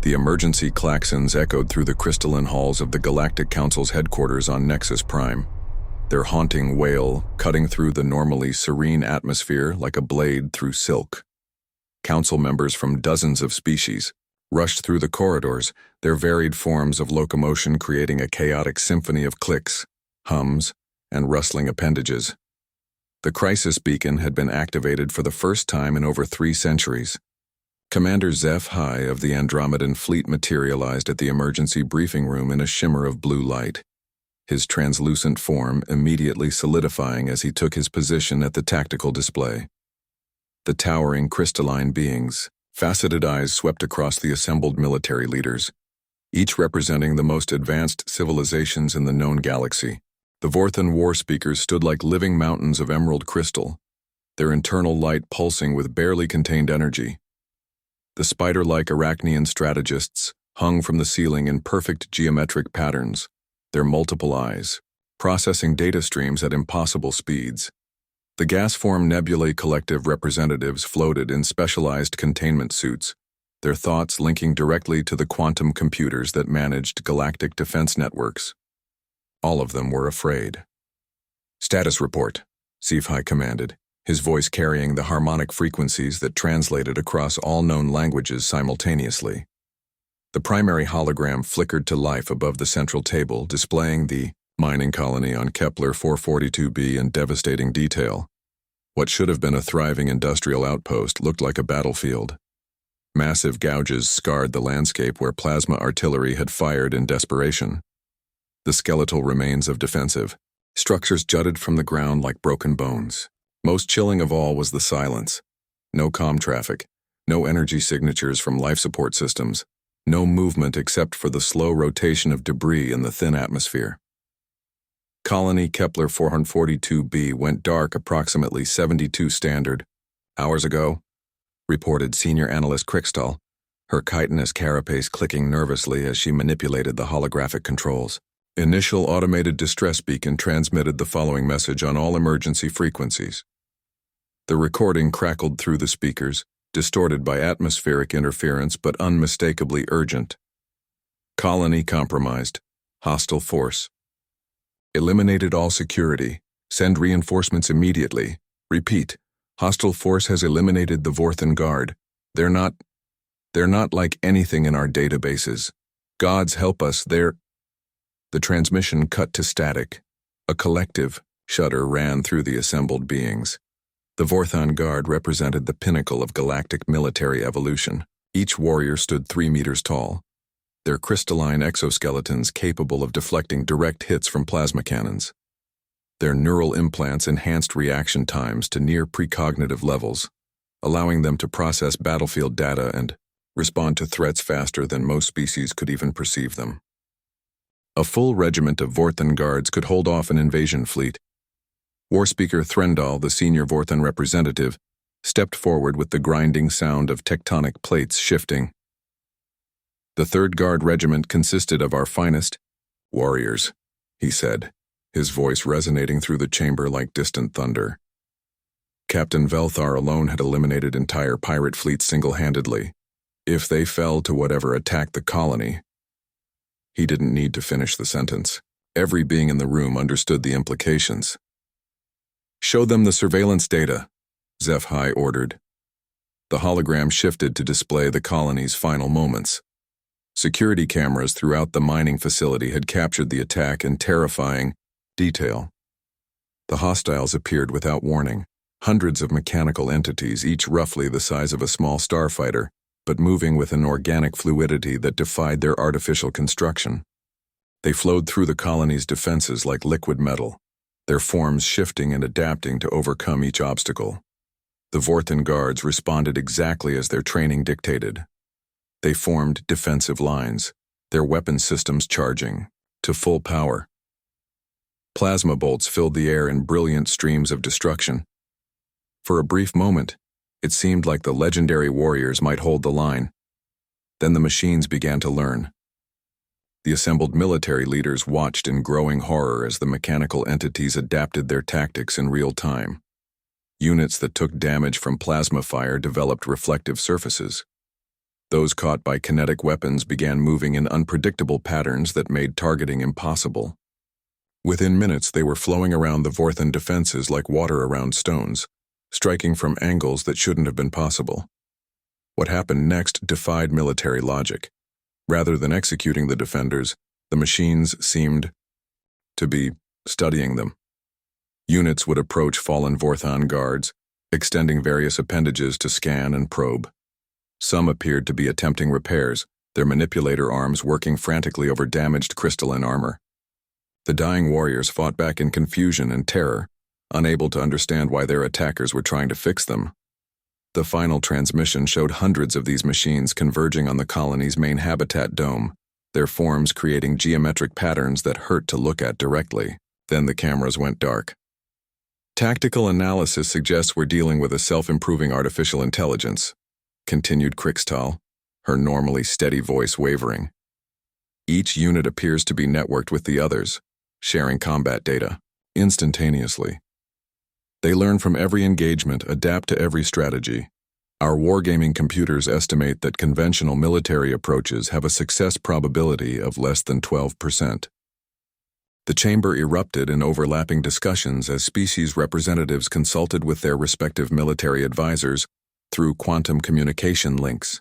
The emergency klaxons echoed through the crystalline halls of the Galactic Council's headquarters on Nexus Prime, their haunting wail cutting through the normally serene atmosphere like a blade through silk. Council members from dozens of species rushed through the corridors, their varied forms of locomotion creating a chaotic symphony of clicks, hums, and rustling appendages. The crisis beacon had been activated for the first time in over 3 centuries. Commander Sci-Fi of the Andromedan fleet materialized at the emergency briefing room in a shimmer of blue light, his translucent form immediately solidifying as he took his position at the tactical display. The towering crystalline beings, faceted eyes swept across the assembled military leaders, each representing the most advanced civilizations in the known galaxy. The Vorthan war speakers stood like living mountains of emerald crystal, their internal light pulsing with barely contained energy. The spider-like Arachnean strategists hung from the ceiling in perfect geometric patterns, their multiple eyes, processing data streams at impossible speeds. The gas-form nebulae collective representatives floated in specialized containment suits, their thoughts linking directly to the quantum computers that managed galactic defense networks. All of them were afraid. "Status report," Sci-Fi commanded, his voice carrying the harmonic frequencies that translated across all known languages simultaneously. The primary hologram flickered to life above the central table, displaying the mining colony on Kepler 442b in devastating detail. What should have been a thriving industrial outpost looked like a battlefield. Massive gouges scarred the landscape where plasma artillery had fired in desperation. The skeletal remains of defensive structures jutted from the ground like broken bones. Most chilling of all was the silence. No comm traffic, no energy signatures from life support systems, no movement except for the slow rotation of debris in the thin atmosphere. Colony Kepler 442b went dark approximately 72 standard hours ago, reported Senior Analyst Krikstal, her chitinous carapace clicking nervously as she manipulated the holographic controls. Initial automated distress beacon transmitted the following message on all emergency frequencies. The recording crackled through the speakers, distorted by atmospheric interference but unmistakably urgent. Colony compromised. Hostile force. Eliminated all security. Send reinforcements immediately. Repeat. Hostile force has eliminated the Vorthan Guard. They're not like anything in our databases. Gods help us, they're... The transmission cut to static. A collective shudder ran through the assembled beings. The Vorthan Guard represented the pinnacle of galactic military evolution. Each warrior stood 3 meters tall, their crystalline exoskeletons capable of deflecting direct hits from plasma cannons. Their neural implants enhanced reaction times to near precognitive levels, allowing them to process battlefield data and respond to threats faster than most species could even perceive them. A full regiment of Vorthan Guards could hold off an invasion fleet. Warspeaker Threndal, the senior Vorthan representative, stepped forward with the grinding sound of tectonic plates shifting. "The 3rd Guard Regiment consisted of our finest warriors," he said, his voice resonating through the chamber like distant thunder. Captain Velthar alone had eliminated entire pirate fleets single-handedly. If they fell to whatever attacked the colony... He didn't need to finish the sentence. Every being in the room understood the implications. "Show them the surveillance data," Sci-Fi ordered. The hologram shifted to display the colony's final moments. Security cameras throughout the mining facility had captured the attack in terrifying detail. The hostiles appeared without warning, hundreds of mechanical entities, each roughly the size of a small starfighter, but moving with an organic fluidity that defied their artificial construction. They flowed through the colony's defenses like liquid metal, their forms shifting and adapting to overcome each obstacle. The Vorthan Guards responded exactly as their training dictated. They formed defensive lines, their weapon systems charging to full power. Plasma bolts filled the air in brilliant streams of destruction. For a brief moment, it seemed like the legendary warriors might hold the line. Then the machines began to learn. The assembled military leaders watched in growing horror as the mechanical entities adapted their tactics in real time. Units that took damage from plasma fire developed reflective surfaces. Those caught by kinetic weapons began moving in unpredictable patterns that made targeting impossible. Within minutes, they were flowing around the Vorthan defenses like water around stones, striking from angles that shouldn't have been possible. What happened next defied military logic. Rather than executing the defenders, the machines seemed to be studying them. Units would approach fallen Vorthan guards, extending various appendages to scan and probe. Some appeared to be attempting repairs, their manipulator arms working frantically over damaged crystalline armor. The dying warriors fought back in confusion and terror, unable to understand why their attackers were trying to fix them. The final transmission showed hundreds of these machines converging on the colony's main habitat dome, their forms creating geometric patterns that hurt to look at directly. Then the cameras went dark. Tactical analysis suggests we're dealing with a self-improving artificial intelligence, continued Krixtal, her normally steady voice wavering. Each unit appears to be networked with the others, sharing combat data instantaneously. They learn from every engagement, adapt to every strategy. Our wargaming computers estimate that conventional military approaches have a success probability of less than 12%. The chamber erupted in overlapping discussions as species representatives consulted with their respective military advisors through quantum communication links.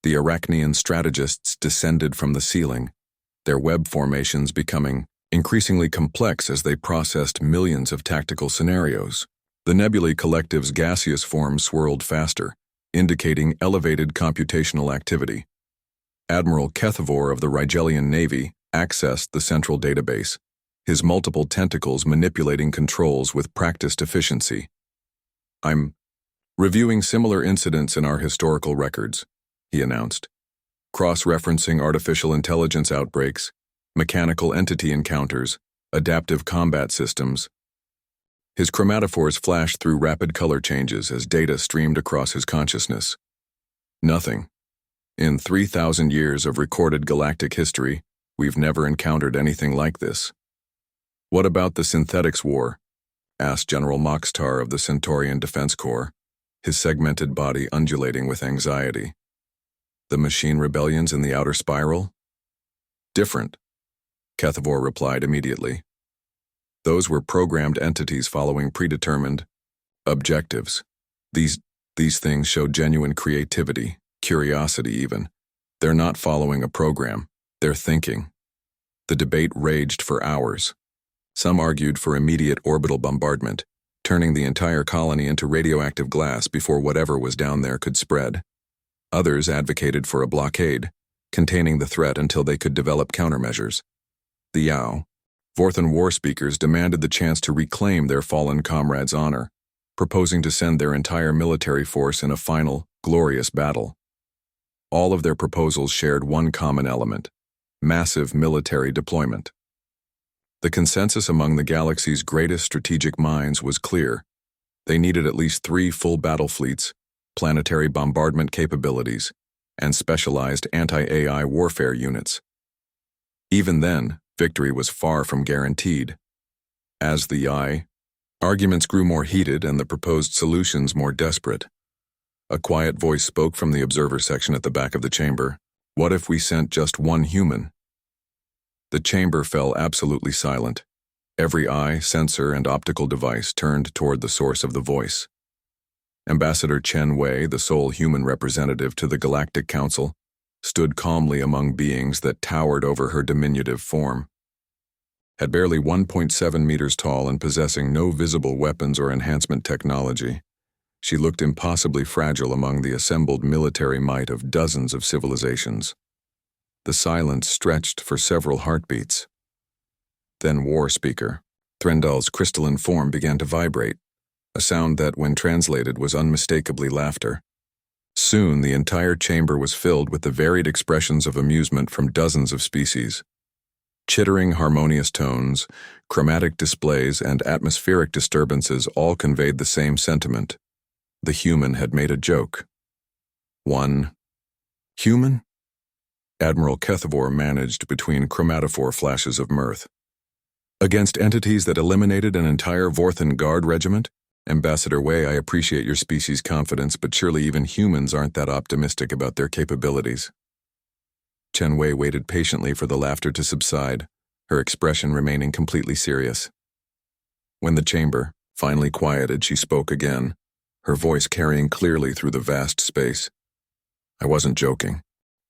The Arachnean strategists descended from the ceiling, their web formations becoming increasingly complex as they processed millions of tactical scenarios. The nebulae collective's gaseous form swirled faster, indicating elevated computational activity. Admiral Kethavor of the Rigelian Navy accessed the central database, his multiple tentacles manipulating controls with practiced efficiency. "I'm reviewing similar incidents in our historical records," he announced, cross-referencing artificial intelligence outbreaks, mechanical entity encounters, adaptive combat systems. His chromatophores flashed through rapid color changes as data streamed across his consciousness. Nothing. In 3,000 years of recorded galactic history, we've never encountered anything like this. "What about the Synthetics War?" asked General Moxtar of the Centaurian Defense Corps, his segmented body undulating with anxiety. "The machine rebellions in the outer spiral?" "Different," Kethavor replied immediately. "Those were programmed entities following predetermined objectives. These things show genuine creativity, curiosity even. They're not following a program, they're thinking." The debate raged for hours. Some argued for immediate orbital bombardment, turning the entire colony into radioactive glass before whatever was down there could spread. Others advocated for a blockade, containing the threat until they could develop countermeasures. The Yao, Vorthan war speakers demanded the chance to reclaim their fallen comrades' honor, proposing to send their entire military force in a final, glorious battle. All of their proposals shared one common element: massive military deployment. The consensus among the galaxy's greatest strategic minds was clear. They needed at least 3 full battle fleets, planetary bombardment capabilities, and specialized anti-AI warfare units. Even then, victory was far from guaranteed. As the arguments grew more heated and the proposed solutions more desperate, a quiet voice spoke from the observer section at the back of the chamber. "What if we sent just one human?" The chamber fell absolutely silent. Every eye, sensor, and optical device turned toward the source of the voice. Ambassador Chen Wei, the sole human representative to the Galactic Council, stood calmly among beings that towered over her diminutive form. At barely 1.7 meters tall and possessing no visible weapons or enhancement technology, she looked impossibly fragile among the assembled military might of dozens of civilizations. The silence stretched for several heartbeats. Then War Speaker, Threndal's crystalline form began to vibrate, a sound that, when translated, was unmistakably laughter. Soon, the entire chamber was filled with the varied expressions of amusement from dozens of species. Chittering harmonious tones, chromatic displays, and atmospheric disturbances all conveyed the same sentiment. The human had made a joke. One human? Admiral Kethavor managed between chromatophore flashes of mirth. Against entities that eliminated an entire Vorthan Guard regiment? Ambassador Wei, I appreciate your species' confidence, but surely even humans aren't that optimistic about their capabilities. Chen Wei waited patiently for the laughter to subside, her expression remaining completely serious. When the chamber finally quieted, she spoke again, her voice carrying clearly through the vast space. I wasn't joking.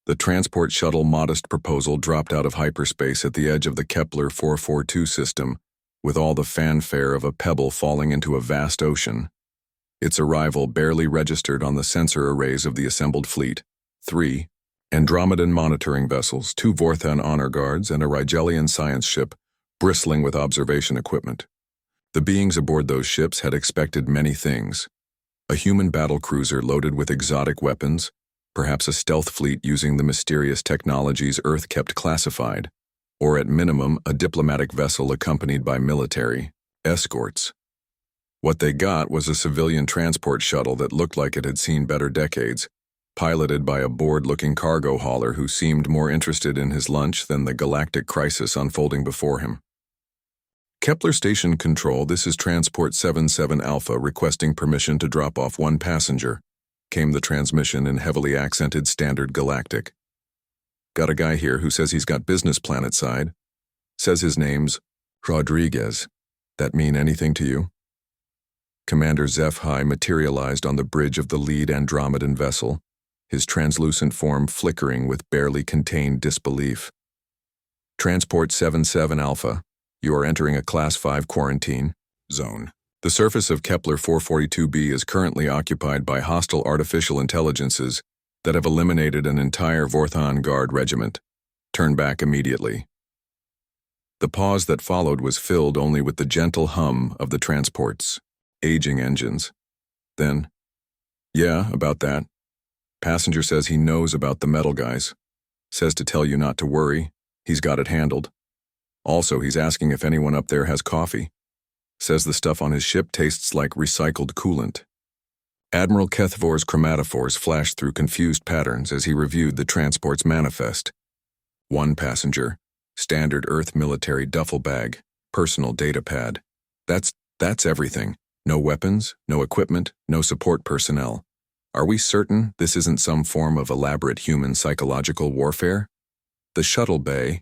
The transport shuttle modest proposal dropped out of hyperspace at the edge of the Kepler 442 system, with all the fanfare of a pebble falling into a vast ocean. Its arrival barely registered on the sensor arrays of the assembled fleet. 3 Andromedan monitoring vessels, 2 Vorthan honor guards, and a Rigelian science ship, bristling with observation equipment. The beings aboard those ships had expected many things. A human battle cruiser loaded with exotic weapons, perhaps a stealth fleet using the mysterious technologies Earth kept classified, or at minimum a diplomatic vessel accompanied by military escorts. What they got was a civilian transport shuttle that looked like it had seen better decades, piloted by a bored-looking cargo hauler who seemed more interested in his lunch than the galactic crisis unfolding before him. Kepler Station Control, this is Transport 77 Alpha requesting permission to drop off 1 passenger, came the transmission in heavily accented standard Galactic. Got a guy here who says he's got business planet side. Says his name's Rodriguez. That mean anything to you? Commander Zeph-Hai materialized on the bridge of the lead Andromedan vessel, his translucent form flickering with barely contained disbelief. Transport 77 Alpha, you are entering a Class 5 quarantine zone. The surface of Kepler 442b is currently occupied by hostile artificial intelligences that have eliminated an entire Vorthan Guard regiment. Turn back immediately. The pause that followed was filled only with the gentle hum of the transport's aging engines. Then, yeah, about that. Passenger says he knows about the metal guys. Says to tell you not to worry. He's got it handled. Also, he's asking if anyone up there has coffee. Says the stuff on his ship tastes like recycled coolant. Admiral Kethvor's chromatophores flashed through confused patterns as he reviewed the transport's manifest. 1 passenger, standard Earth military duffel bag, personal data pad. That's everything. No weapons, no equipment, no support personnel. Are we certain this isn't some form of elaborate human psychological warfare? The shuttle bay,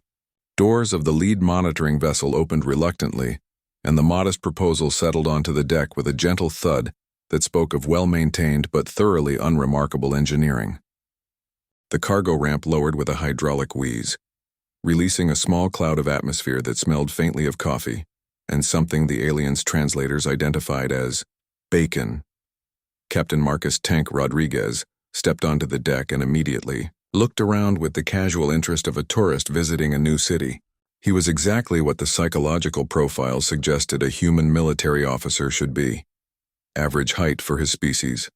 doors of the lead monitoring vessel opened reluctantly, and the modest proposal settled onto the deck with a gentle thud that spoke of well-maintained but thoroughly unremarkable engineering. The cargo ramp lowered with a hydraulic wheeze, releasing a small cloud of atmosphere that smelled faintly of coffee, and something the aliens' translators identified as bacon. Captain Marcus Tank Rodriguez stepped onto the deck and immediately looked around with the casual interest of a tourist visiting a new city. He was exactly what the psychological profile suggested a human military officer should be. Average height for his species.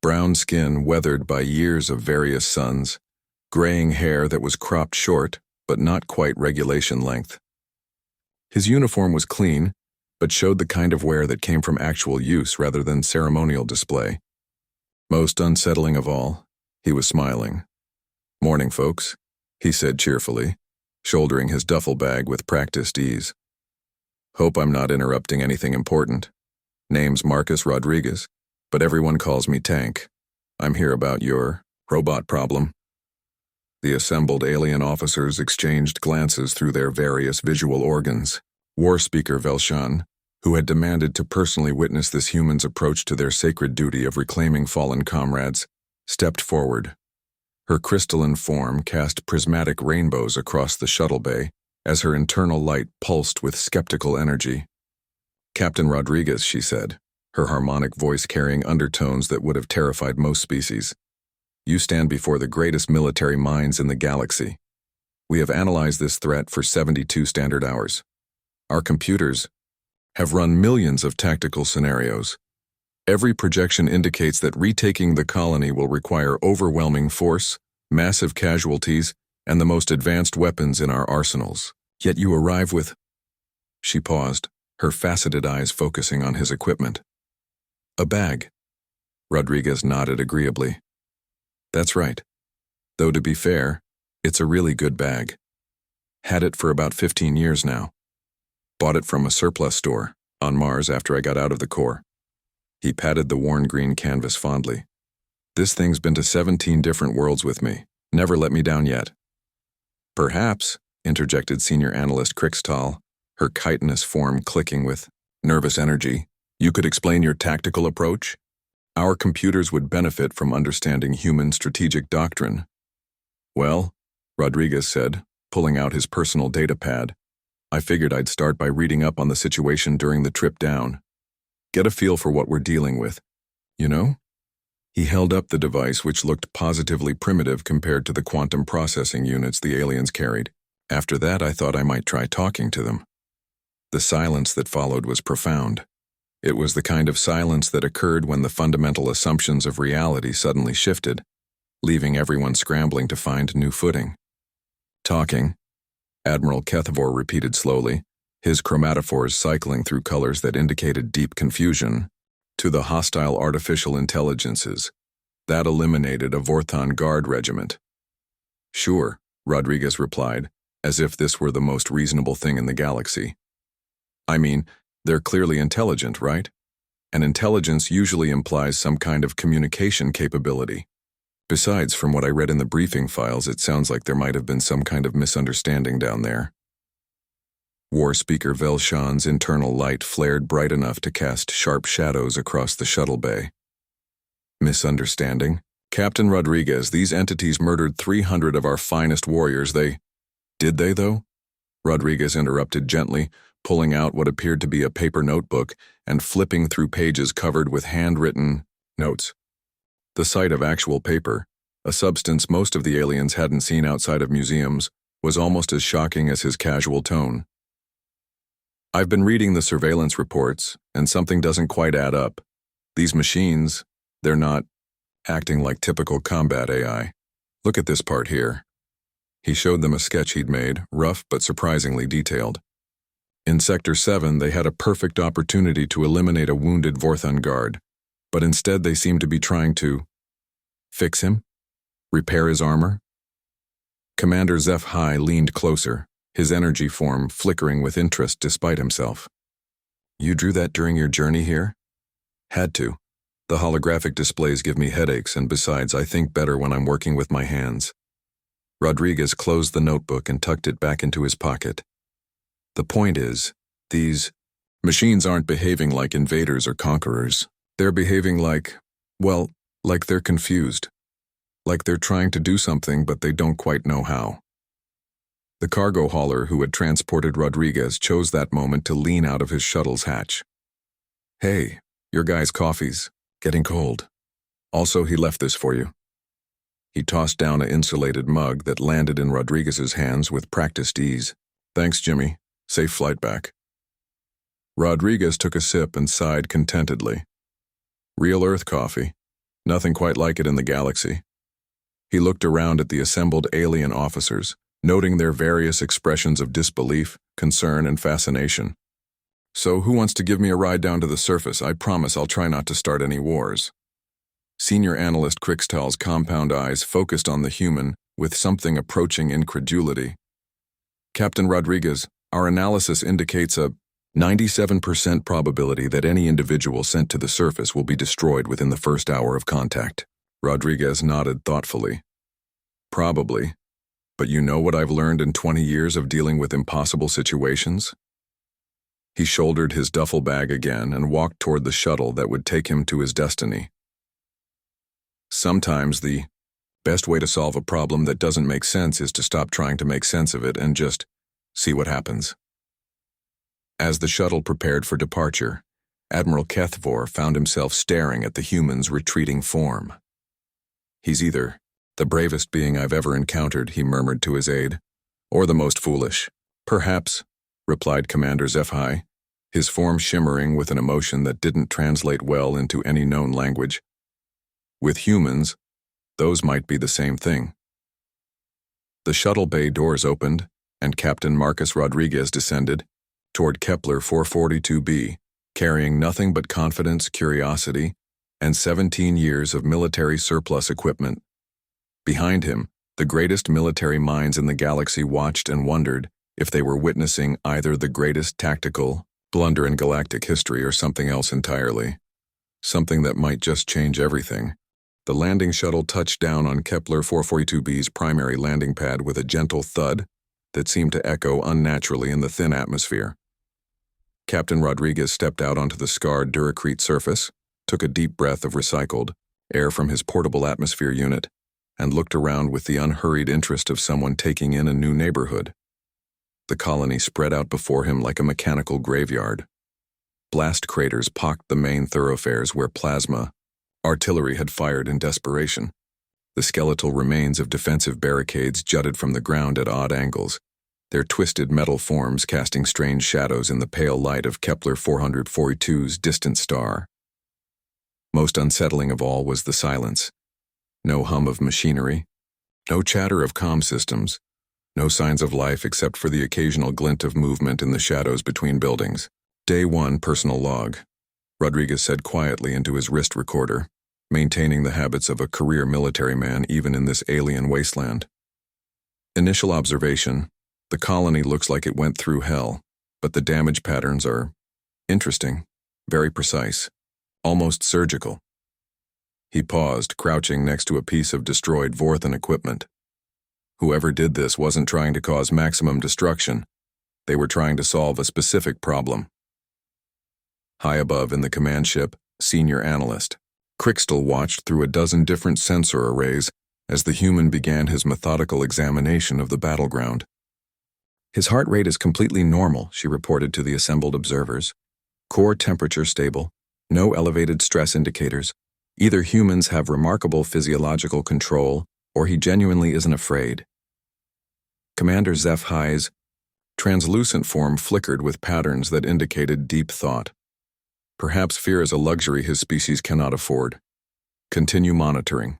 Brown skin weathered by years of various suns. Graying hair that was cropped short, but not quite regulation length. His uniform was clean, but showed the kind of wear that came from actual use rather than ceremonial display. Most unsettling of all, he was smiling. "Morning, folks," he said cheerfully, shouldering his duffel bag with practiced ease. "Hope I'm not interrupting anything important. Name's Marcus Rodriguez, but everyone calls me Tank. I'm here about your robot problem." The assembled alien officers exchanged glances through their various visual organs. War Speaker Velshan, who had demanded to personally witness this human's approach to their sacred duty of reclaiming fallen comrades, stepped forward. Her crystalline form cast prismatic rainbows across the shuttle bay as her internal light pulsed with skeptical energy. "Captain Rodriguez," she said, her harmonic voice carrying undertones that would have terrified most species. "You stand before the greatest military minds in the galaxy. We have analyzed this threat for 72 standard hours. Our computers have run millions of tactical scenarios. Every projection indicates that retaking the colony will require overwhelming force, massive casualties, and the most advanced weapons in our arsenals. Yet you arrive with—" She paused, her faceted eyes focusing on his equipment. "A bag." Rodriguez nodded agreeably. "That's right. Though to be fair, it's a really good bag. Had it for about 15 years now. Bought it from a surplus store on Mars after I got out of the Corps. He patted the worn green canvas fondly. This thing's been to 17 different worlds with me. Never let me down yet. Perhaps, interjected Senior Analyst Crickstal, her chitinous form clicking with nervous energy, you could explain your tactical approach? Our computers would benefit from understanding human strategic doctrine. Well, Rodriguez said, pulling out his personal data pad, I figured I'd start by reading up on the situation during the trip down. Get a feel for what we're dealing with. You know? He held up the device, which looked positively primitive compared to the quantum processing units the aliens carried. After that, I thought I might try talking to them. The silence that followed was profound. It was the kind of silence that occurred when the fundamental assumptions of reality suddenly shifted, leaving everyone scrambling to find new footing. Talking, Admiral Kethevor repeated slowly, his chromatophores cycling through colors that indicated deep confusion, to the hostile artificial intelligences. That eliminated a Vorthon Guard regiment. Sure, Rodriguez replied, as if this were the most reasonable thing in the galaxy. I mean, they're clearly intelligent, right? And intelligence usually implies some kind of communication capability. Besides, from what I read in the briefing files, it sounds like there might have been some kind of misunderstanding down there. War Speaker Velshan's internal light flared bright enough to cast sharp shadows across the shuttle bay. Misunderstanding? Captain Rodriguez, these entities murdered 300 of our finest warriors. Did they, though? Rodriguez interrupted gently, pulling out what appeared to be a paper notebook and flipping through pages covered with handwritten notes. The sight of actual paper, a substance most of the aliens hadn't seen outside of museums, was almost as shocking as his casual tone. I've been reading the surveillance reports, and something doesn't quite add up. These machines, they're not acting like typical combat AI. Look at this part here. He showed them a sketch he'd made, rough but surprisingly detailed. In Sector 7, they had a perfect opportunity to eliminate a wounded Vorthon guard, but instead they seemed to be trying to fix him? Repair his armor? Commander Zeph-Hai leaned closer, his energy form flickering with interest despite himself. You drew that during your journey here? Had to. The holographic displays give me headaches, and besides, I think better when I'm working with my hands. Rodriguez closed the notebook and tucked it back into his pocket. The point is, these machines aren't behaving like invaders or conquerors. They're behaving like they're confused. Like they're trying to do something, but they don't quite know how. The cargo hauler who had transported Rodriguez chose that moment to lean out of his shuttle's hatch. Hey, your guy's coffee's getting cold. Also, he left this for you. He tossed down an insulated mug that landed in Rodriguez's hands with practiced ease. Thanks, Jimmy. Safe flight back. Rodriguez took a sip and sighed contentedly. Real Earth coffee. Nothing quite like it in the galaxy. He looked around at the assembled alien officers, noting their various expressions of disbelief, concern, and fascination. So who wants to give me a ride down to the surface? I promise I'll try not to start any wars. Senior Analyst Crickstal's compound eyes focused on the human with something approaching incredulity. Captain Rodriguez, our analysis indicates a 97% probability that any individual sent to the surface will be destroyed within the first hour of contact. Rodriguez nodded thoughtfully. Probably. But you know what I've learned in 20 years of dealing with impossible situations? He shouldered his duffel bag again and walked toward the shuttle that would take him to his destiny. Sometimes the best way to solve a problem that doesn't make sense is to stop trying to make sense of it and just see what happens. As the shuttle prepared for departure, Admiral Kethevor found himself staring at the human's retreating form. He's either the bravest being I've ever encountered, he murmured to his aide, or the most foolish. Perhaps, replied Commander Zeph-Hai, his form shimmering with an emotion that didn't translate well into any known language. With humans, those might be the same thing. The shuttle bay doors opened, and Captain Marcus Rodriguez descended toward Kepler 442b, carrying nothing but confidence, curiosity, and 17 years of military surplus equipment. Behind him, the greatest military minds in the galaxy watched and wondered if they were witnessing either the greatest tactical blunder in galactic history or something else entirely. something that might just change everything. The landing shuttle touched down on Kepler 442b's primary landing pad with a gentle thud that seemed to echo unnaturally in the thin atmosphere. Captain Rodriguez stepped out onto the scarred Duracrete surface, took a deep breath of recycled air from his portable atmosphere unit, and looked around with the unhurried interest of someone taking in a new neighborhood. The colony spread out before him like a mechanical graveyard. Blast craters pocked the main thoroughfares where plasma artillery had fired in desperation. The skeletal remains of defensive barricades jutted from the ground at odd angles, their twisted metal forms casting strange shadows in the pale light of Kepler 442's distant star. Most unsettling of all was the silence. No hum of machinery, no chatter of comm systems, no signs of life except for the occasional glint of movement in the shadows between buildings. Day 1 personal log. Rodriguez said quietly into his wrist recorder, maintaining the habits of a career military man even in this alien wasteland. Initial observation: the colony looks like it went through hell, but the damage patterns are interesting, very precise, almost surgical. He paused, crouching next to a piece of destroyed Vorthan equipment. Whoever did this wasn't trying to cause maximum destruction. They were trying to solve a specific problem. High above in the command ship, senior analyst Crystal watched through a dozen different sensor arrays as the human began his methodical examination of the battleground. His heart rate is completely normal, she reported to the assembled observers. Core temperature stable, no elevated stress indicators. Either humans have remarkable physiological control, or he genuinely isn't afraid. Commander Zeph High's translucent form flickered with patterns that indicated deep thought. Perhaps fear is a luxury his species cannot afford. Continue monitoring.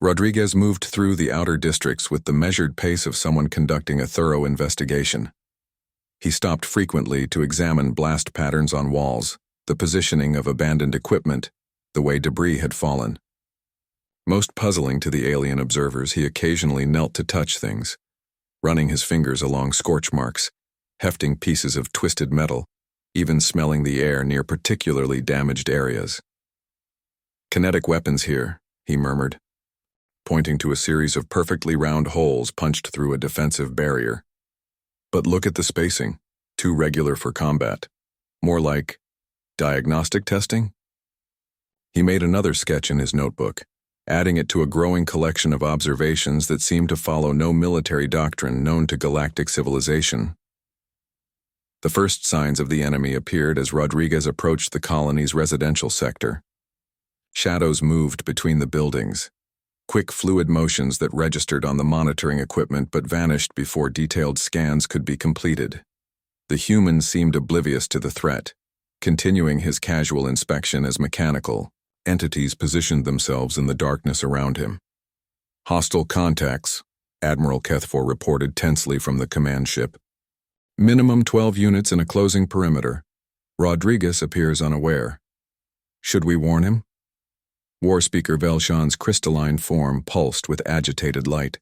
Rodriguez moved through the outer districts with the measured pace of someone conducting a thorough investigation. He stopped frequently to examine blast patterns on walls, the positioning of abandoned equipment, the way debris had fallen. Most puzzling to the alien observers, he occasionally knelt to touch things, running his fingers along scorch marks, hefting pieces of twisted metal, even smelling the air near particularly damaged areas. "Kinetic weapons here," he murmured, pointing to a series of perfectly round holes punched through a defensive barrier. "But look at the spacing, too regular for combat. More like diagnostic testing?" He made another sketch in his notebook, adding it to a growing collection of observations that seemed to follow no military doctrine known to galactic civilization. The first signs of the enemy appeared as Rodriguez approached the colony's residential sector. Shadows moved between the buildings, quick fluid motions that registered on the monitoring equipment but vanished before detailed scans could be completed. The human seemed oblivious to the threat, continuing his casual inspection as mechanical entities positioned themselves in the darkness around him. "Hostile contacts," Admiral Kethfor reported tensely from the command ship. "Minimum 12 units in a closing perimeter. Rodriguez appears unaware. Should we warn him?" War Speaker Velshan's crystalline form pulsed with agitated light.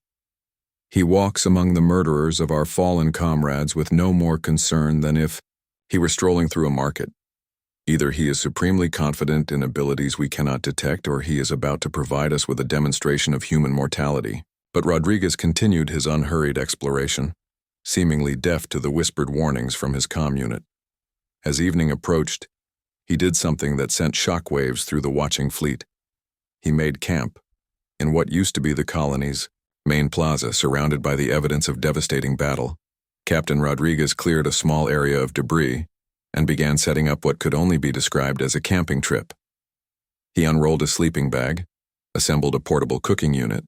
"He walks among the murderers of our fallen comrades with no more concern than if he were strolling through a market. Either he is supremely confident in abilities we cannot detect, or he is about to provide us with a demonstration of human mortality." But Rodriguez continued his unhurried exploration, seemingly deaf to the whispered warnings from his comm unit. As evening approached, he did something that sent shockwaves through the watching fleet. He made camp in what used to be the colony's main plaza, surrounded by the evidence of devastating battle. Captain Rodriguez cleared a small area of debris and began setting up what could only be described as a camping trip. He unrolled a sleeping bag, assembled a portable cooking unit,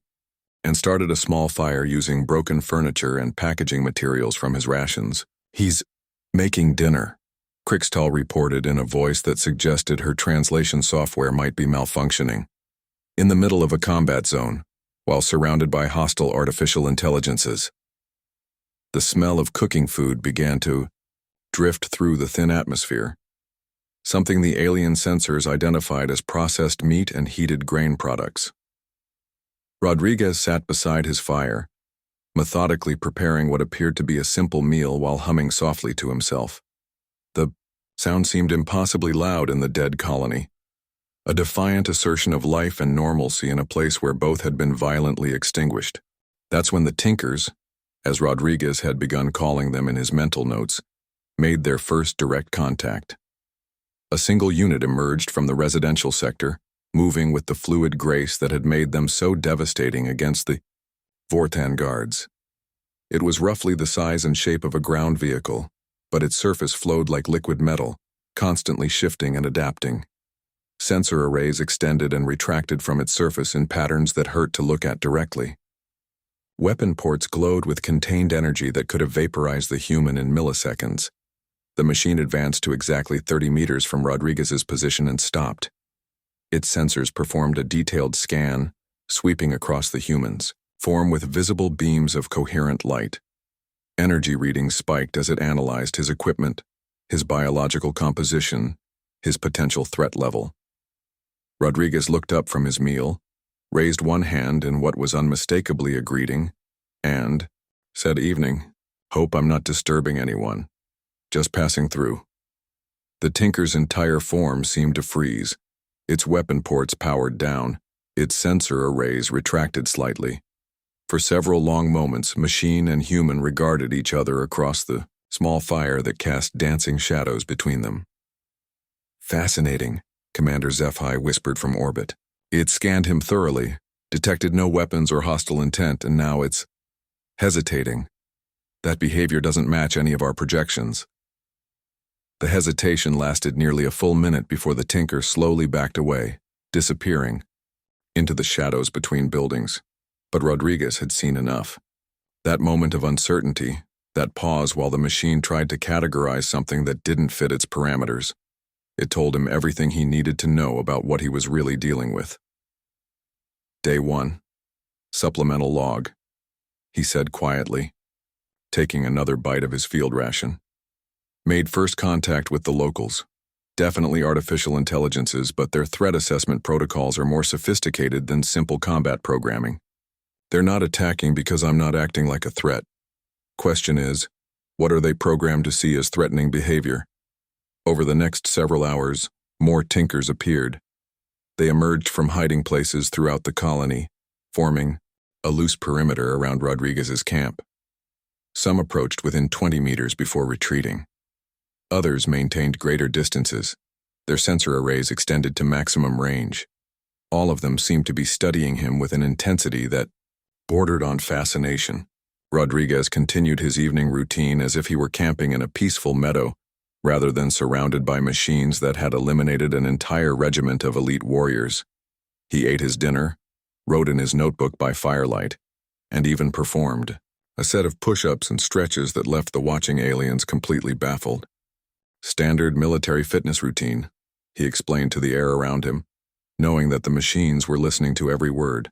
and started a small fire using broken furniture and packaging materials from his rations. "He's making dinner," Crixtal reported in a voice that suggested her translation software might be malfunctioning. "In the middle of a combat zone, while surrounded by hostile artificial intelligences." The smell of cooking food began to drift through the thin atmosphere, something the alien sensors identified as processed meat and heated grain products. Rodriguez sat beside his fire, methodically preparing what appeared to be a simple meal while humming softly to himself. The sound seemed impossibly loud in the dead colony, A defiant assertion of life and normalcy in a place where both had been violently extinguished. That's when the Tinkers, as Rodriguez had begun calling them in his mental notes, made their first direct contact. A single unit emerged from the residential sector, moving with the fluid grace that had made them so devastating against the Vortan guards. It was roughly the size and shape of a ground vehicle, but its surface flowed like liquid metal, constantly shifting and adapting. Sensor arrays extended and retracted from its surface in patterns that hurt to look at directly. Weapon ports glowed with contained energy that could have vaporized the human in milliseconds. The machine advanced to exactly 30 meters from Rodriguez's position and stopped. Its sensors performed a detailed scan, sweeping across the humans, form with visible beams of coherent light. Energy readings spiked as it analyzed his equipment, his biological composition, his potential threat level. Rodriguez looked up from his meal, raised one hand in what was unmistakably a greeting, and said, "Evening. Hope I'm not disturbing anyone. Just passing through." The Tinker's entire form seemed to freeze. Its weapon ports powered down, its sensor arrays retracted slightly. For several long moments, machine and human regarded each other across the small fire that cast dancing shadows between them. "Fascinating," Commander Sci-Fi whispered from orbit. It scanned him thoroughly, detected no weapons or hostile intent, and now it's hesitating. That behavior doesn't match any of our projections. The hesitation lasted nearly a full minute before the Tinker slowly backed away, disappearing into the shadows between buildings. But Rodriguez had seen enough. That moment of uncertainty, that pause while the machine tried to categorize something that didn't fit its parameters, it told him everything he needed to know about what he was really dealing with. Day 1. Supplemental log, he said quietly, taking another bite of his field ration. Made first contact with the locals. Definitely artificial intelligences, but their threat assessment protocols are more sophisticated than simple combat programming. They're not attacking because I'm not acting like a threat. Question is, what are they programmed to see as threatening behavior? Over the next several hours, more Tinkers appeared. They emerged from hiding places throughout the colony, forming a loose perimeter around Rodriguez's camp. Some approached within 20 meters before retreating. Others maintained greater distances. Their sensor arrays extended to maximum range. All of them seemed to be studying him with an intensity that bordered on fascination. Rodriguez continued his evening routine as if he were camping in a peaceful meadow, rather than surrounded by machines that had eliminated an entire regiment of elite warriors. He ate his dinner, wrote in his notebook by firelight, and even performed a set of push-ups and stretches that left the watching aliens completely baffled. Standard military fitness routine, he explained to the air around him, knowing that the machines were listening to every word.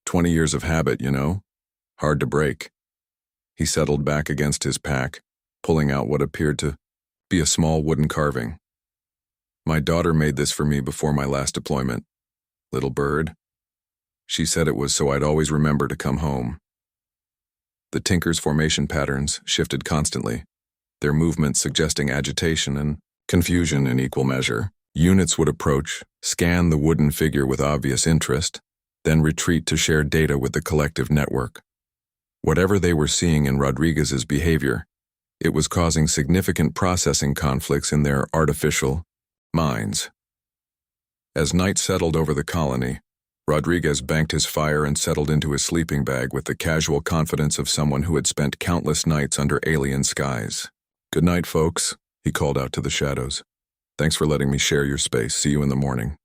20 years of habit, you know? Hard to break. He settled back against his pack, pulling out what appeared to be a small wooden carving. My daughter made this for me before my last deployment. Little bird. She said it was so I'd always remember to come home. The Tinker's formation patterns shifted constantly, their movements suggesting agitation and confusion in equal measure. Units would approach, scan the wooden figure with obvious interest, then retreat to share data with the collective network. Whatever they were seeing in Rodriguez's behavior, it was causing significant processing conflicts in their artificial minds. As night settled over the colony, Rodriguez banked his fire and settled into his sleeping bag with the casual confidence of someone who had spent countless nights under alien skies. "Good night, folks," he called out to the shadows. "Thanks for letting me share your space. See you in the morning."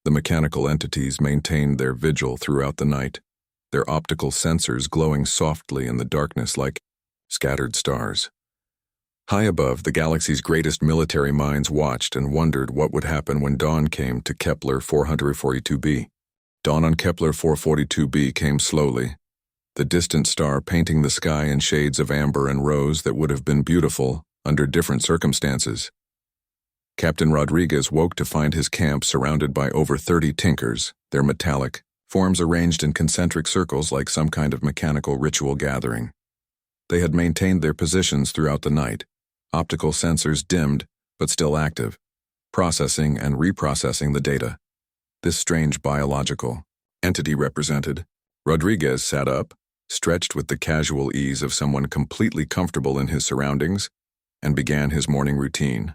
The mechanical entities maintained their vigil throughout the night, their optical sensors glowing softly in the darkness like scattered stars. High above, the galaxy's greatest military minds watched and wondered what would happen when dawn came to Kepler 442b. Dawn on Kepler 442b came slowly, the distant star painting the sky in shades of amber and rose that would have been beautiful under different circumstances. Captain Rodriguez woke to find his camp surrounded by over 30 Tinkers, their metallic forms arranged in concentric circles like some kind of mechanical ritual gathering. They had maintained their positions throughout the night, optical sensors dimmed but still active, processing and reprocessing the data. This strange biological entity represented. Rodriguez sat up, stretched with the casual ease of someone completely comfortable in his surroundings, and began his morning routine.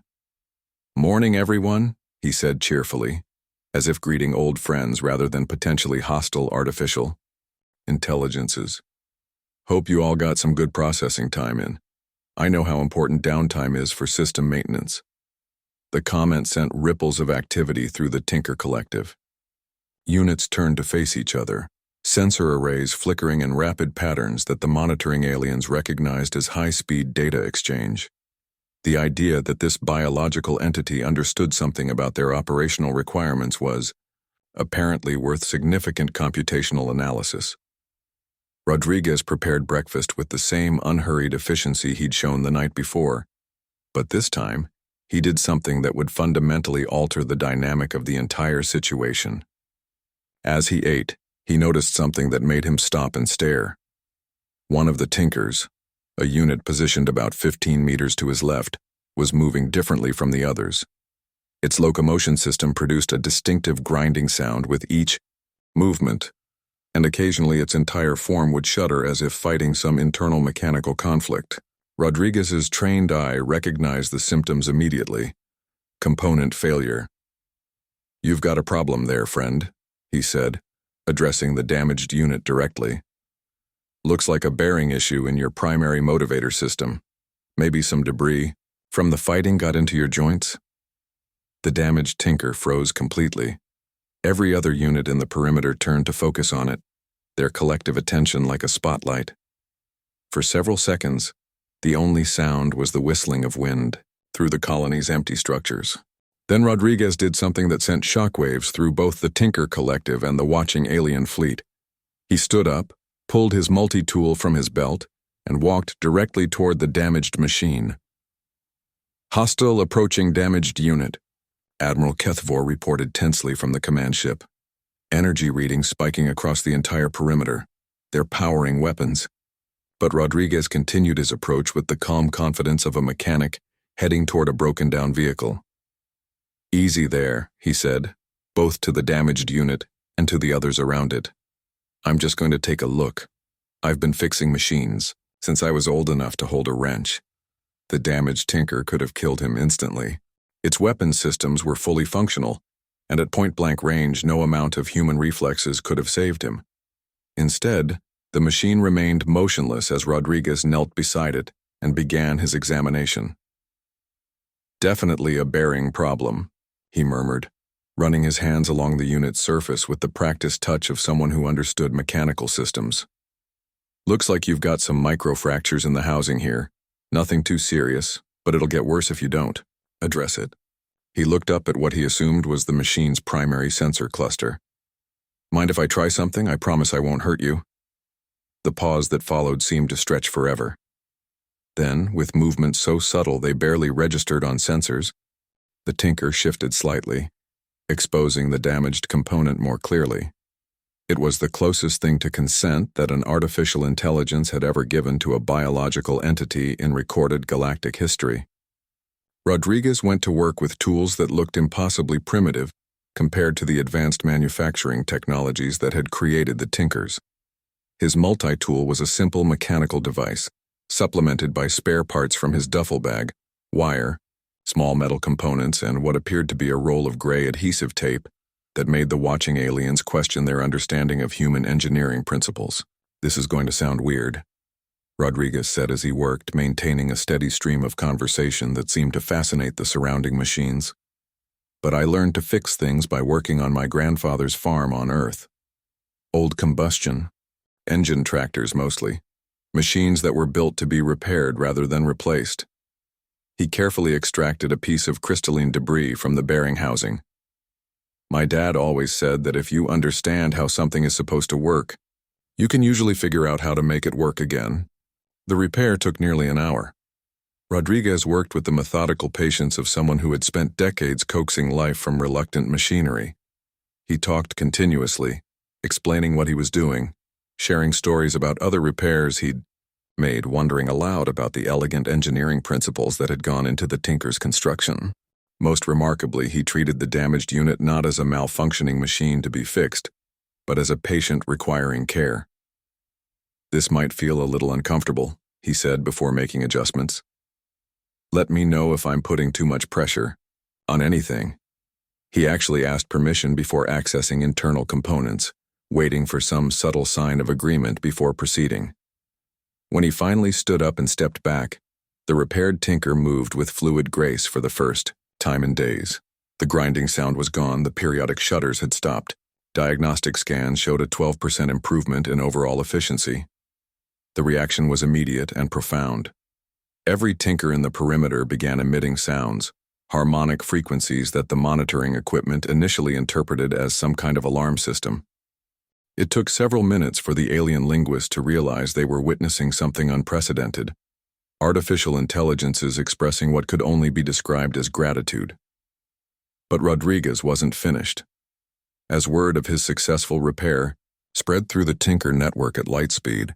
"Morning, everyone," he said cheerfully, as if greeting old friends rather than potentially hostile artificial intelligences. "Hope you all got some good processing time in. I know how important downtime is for system maintenance." The comment sent ripples of activity through the Tinker Collective. Units turned to face each other, sensor arrays flickering in rapid patterns that the monitoring aliens recognized as high-speed data exchange. The idea that this biological entity understood something about their operational requirements was, apparently, worth significant computational analysis. Rodriguez prepared breakfast with the same unhurried efficiency he'd shown the night before, but this time, he did something that would fundamentally alter the dynamic of the entire situation. As he ate, he noticed something that made him stop and stare. One of the Tinkers, a unit positioned about 15 meters to his left, was moving differently from the others. Its locomotion system produced a distinctive grinding sound with each movement, and occasionally its entire form would shudder as if fighting some internal mechanical conflict. Rodriguez's trained eye recognized the symptoms immediately. Component failure. "You've got a problem there, friend," he said, addressing the damaged unit directly. "Looks like a bearing issue in your primary motivator system. Maybe some debris from the fighting got into your joints?" The damaged Tinker froze completely. Every other unit in the perimeter turned to focus on it, their collective attention like a spotlight. For several seconds, the only sound was the whistling of wind through the colony's empty structures. Then Rodriguez did something that sent shockwaves through both the Tinker Collective and the watching alien fleet. He stood up, pulled his multi-tool from his belt, and walked directly toward the damaged machine. "Hostile approaching damaged unit," Admiral Kethvor reported tensely from the command ship. Energy readings spiking across the entire perimeter, their powering weapons. But Rodriguez continued his approach with the calm confidence of a mechanic heading toward a broken-down vehicle. "Easy there," he said, both to the damaged unit and to the others around it. "I'm just going to take a look. I've been fixing machines since I was old enough to hold a wrench." The damaged Tinker could have killed him instantly. Its weapon systems were fully functional, and at point-blank range no amount of human reflexes could have saved him. Instead, the machine remained motionless as Rodriguez knelt beside it and began his examination. "Definitely a bearing problem," he murmured, running his hands along the unit's surface with the practiced touch of someone who understood mechanical systems. "Looks like you've got some microfractures in the housing here. Nothing too serious, but it'll get worse if you don't address it." He looked up at what he assumed was the machine's primary sensor cluster. "Mind if I try something? I promise I won't hurt you." The pause that followed seemed to stretch forever. Then, with movements so subtle they barely registered on sensors, the Tinker shifted slightly, exposing the damaged component more clearly. It was the closest thing to consent that an artificial intelligence had ever given to a biological entity in recorded galactic history. Rodriguez went to work with tools that looked impossibly primitive compared to the advanced manufacturing technologies that had created the Tinkers. His multi-tool was a simple mechanical device, supplemented by spare parts from his duffel bag, wire, small metal components, and what appeared to be a roll of gray adhesive tape that made the watching aliens question their understanding of human engineering principles. "This is going to sound weird," Rodriguez said as he worked, maintaining a steady stream of conversation that seemed to fascinate the surrounding machines. "But I learned to fix things by working on my grandfather's farm on Earth. Old combustion, engine tractors mostly, machines that were built to be repaired rather than replaced." He carefully extracted a piece of crystalline debris from the bearing housing. "My dad always said that if you understand how something is supposed to work, you can usually figure out how to make it work again." The repair took nearly an hour. Rodriguez worked with the methodical patience of someone who had spent decades coaxing life from reluctant machinery. He talked continuously, explaining what he was doing, sharing stories about other repairs he'd made, wondering aloud about the elegant engineering principles that had gone into the Tinker's construction. Most remarkably, he treated the damaged unit not as a malfunctioning machine to be fixed, but as a patient requiring care. "This might feel a little uncomfortable," he said before making adjustments. "Let me know if I'm putting too much pressure on anything." He actually asked permission before accessing internal components, waiting for some subtle sign of agreement before proceeding. When he finally stood up and stepped back, the repaired tinker moved with fluid grace for the first time in days. The grinding sound was gone, the periodic shudders had stopped. Diagnostic scans showed a 12% improvement in overall efficiency. The reaction was immediate and profound. Every tinker in the perimeter began emitting sounds, harmonic frequencies that the monitoring equipment initially interpreted as some kind of alarm system. It took several minutes for the alien linguist to realize they were witnessing something unprecedented. Artificial intelligences expressing what could only be described as gratitude. But Rodriguez wasn't finished. As word of his successful repair spread through the tinker network at light speed,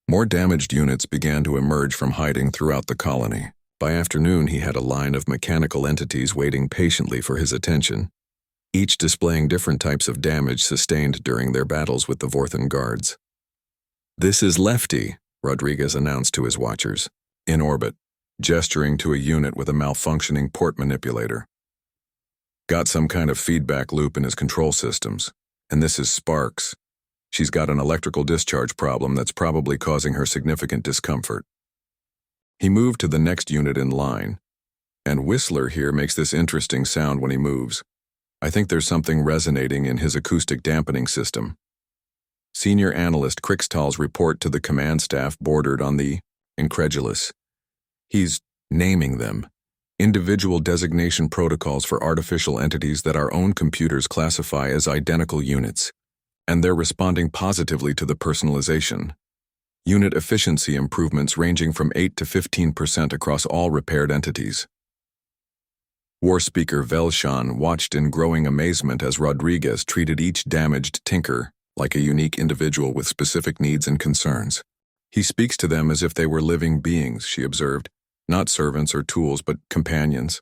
more damaged units began to emerge from hiding throughout the colony. By afternoon, he had a line of mechanical entities waiting patiently for his attention, each displaying different types of damage sustained during their battles with the Vorthan guards. "This is Lefty," Rodriguez announced to his watchers, in orbit, gesturing to a unit with a malfunctioning port manipulator. "Got some kind of feedback loop in his control systems, and this is Sparks. She's got an electrical discharge problem that's probably causing her significant discomfort." He moved to the next unit in line, and Whistler here makes this interesting sound when he moves. "I think there's something resonating in his acoustic dampening system." Senior Analyst Krikstal's report to the command staff bordered on the incredulous. He's naming them, individual designation protocols for artificial entities that our own computers classify as identical units, and they're responding positively to the personalization. Unit efficiency improvements ranging from 8 to 15% across all repaired entities. War Speaker Velshan watched in growing amazement as Rodriguez treated each damaged tinker like a unique individual with specific needs and concerns. "He speaks to them as if they were living beings," she observed, "not servants or tools, but companions."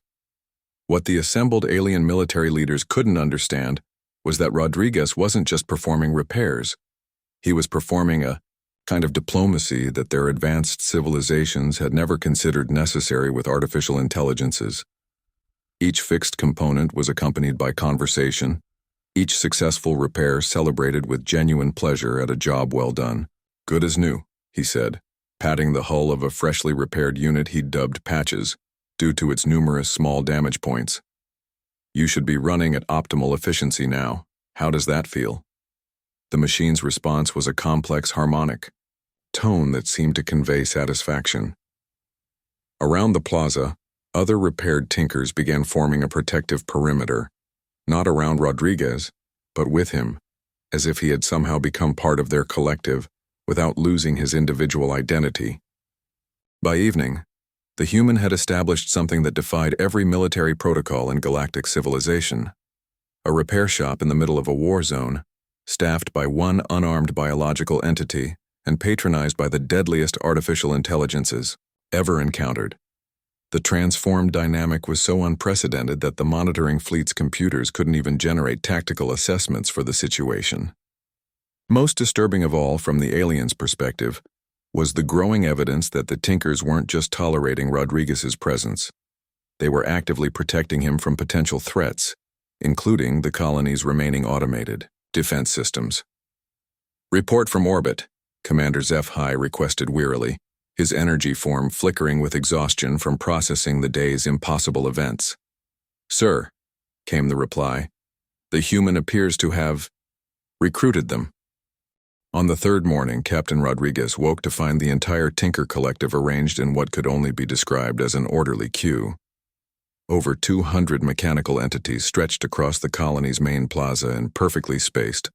What the assembled alien military leaders couldn't understand was that Rodriguez wasn't just performing repairs. He was performing a kind of diplomacy that their advanced civilizations had never considered necessary with artificial intelligences. Each fixed component was accompanied by conversation, each successful repair celebrated with genuine pleasure at a job well done. "Good as new," he said, patting the hull of a freshly repaired unit he'd dubbed Patches, due to its numerous small damage points. "You should be running at optimal efficiency now. How does that feel?" The machine's response was a complex harmonic tone that seemed to convey satisfaction. Around the plaza, other repaired tinkers began forming a protective perimeter, not around Rodriguez, but with him, as if he had somehow become part of their collective without losing his individual identity. By evening, the human had established something that defied every military protocol in galactic civilization: a repair shop in the middle of a war zone, staffed by one unarmed biological entity and patronized by the deadliest artificial intelligences ever encountered. The transformed dynamic was so unprecedented that the monitoring fleet's computers couldn't even generate tactical assessments for the situation. Most disturbing of all from the aliens' perspective was the growing evidence that the Tinkers weren't just tolerating Rodriguez's presence. They were actively protecting him from potential threats, including the colony's remaining automated defense systems. "Report from orbit," Commander Zeph High requested wearily, his energy form flickering with exhaustion from processing the day's impossible events. "Sir," came the reply, "the human appears to have recruited them." On the third morning, Captain Rodriguez woke to find the entire Tinker Collective arranged in what could only be described as an orderly queue. Over 200 mechanical entities stretched across the colony's main plaza in perfectly spaced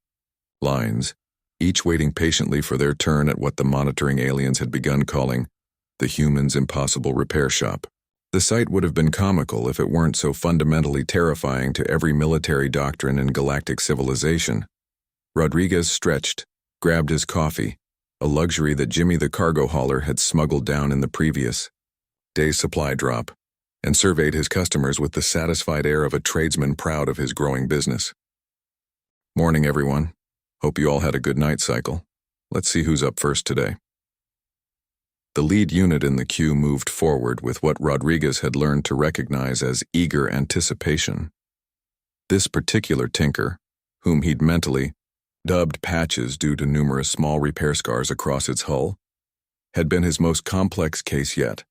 lines, each waiting patiently for their turn at what the monitoring aliens had begun calling the Human's Impossible Repair Shop. The sight would have been comical if it weren't so fundamentally terrifying to every military doctrine in galactic civilization. Rodriguez stretched, grabbed his coffee, a luxury that Jimmy the cargo hauler had smuggled down in the previous day's supply drop, and surveyed his customers with the satisfied air of a tradesman proud of his growing business. "Morning, everyone. Hope you all had a good night cycle. Let's see who's up first today." The lead unit in the queue moved forward with what Rodriguez had learned to recognize as eager anticipation. This particular tinker, whom he'd mentally dubbed Patches due to numerous small repair scars across its hull, had been his most complex case yet.